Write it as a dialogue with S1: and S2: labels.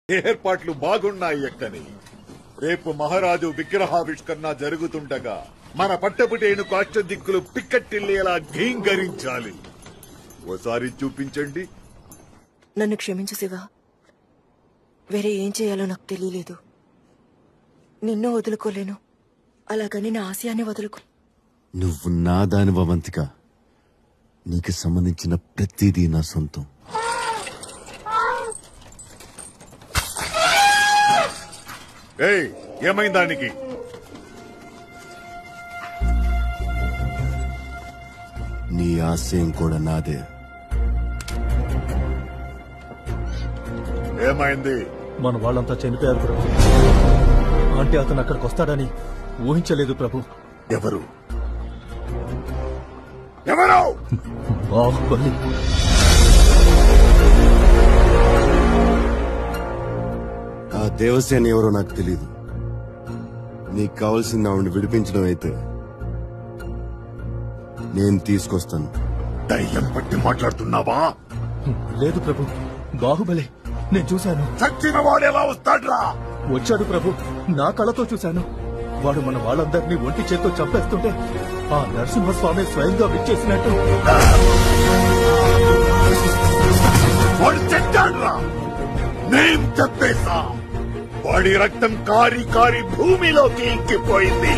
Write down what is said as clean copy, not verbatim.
S1: ఏర్పాట్లు బాగున్నాయి ఎక్కని. రేపు మహారాజు విగ్రహావిష్కరణ జరుగుతుండగా మన పట్టపుటేను కాష్టదిక్కులు పిక్కటిల్లేలా ఘీంకరించాలి. ఓసారి చూపించండి.
S2: నన్ను క్షమించు శివ. వేరే ఏం చేయాలో నాకు తెలియలేదు. నిన్ను వదులుకోలేను, అలాగని నా ఆశయాన్ని వదులుకో.
S3: నువ్వు నా దాని అవంతిక. నీకు సంబంధించిన ప్రతిదీ నా సొంతం.
S1: ఏయ్, ఏమైంది దానికి?
S3: నీ ఆశయం కూడా నాదే.
S1: ఏమైంది?
S4: మన వాళ్ళంతా చనిపోయారు ప్రభు. అంటే అతను అక్కడికి వస్తాడని ఊహించలేదు ప్రభు.
S1: ఎవరు? ఎవరు?
S4: బాహుబలి.
S3: ఆ దేవసేన ఎవరో నాకు తెలీదు. నీకు కావాల్సింది ఆవిడ విడిపించడం అయితే నేను తీసుకొస్తాను.
S1: దయ్యం పట్టి మాట్లాడుతున్నావా?
S4: లేదు ప్రభు, బాహుబలి. నేను చూశాను.
S1: చచ్చిన వాడు ఎలా వస్తాడ్రా?
S4: వచ్చాడు ప్రభు, నా కళ్ళతో చూశాను. వాడు మన వాళ్ళందరినీ ఒంటి చేత్తో చంపేస్తుంటే ఆ నరసింహస్వామి స్వయంగా విచ్చేసినట్టు.
S1: వాడు చచ్చాడ్రా. నేను చెప్పేశా. వాడి రక్తం కారి కారి భూమిలోకి ఇంకిపోయింది.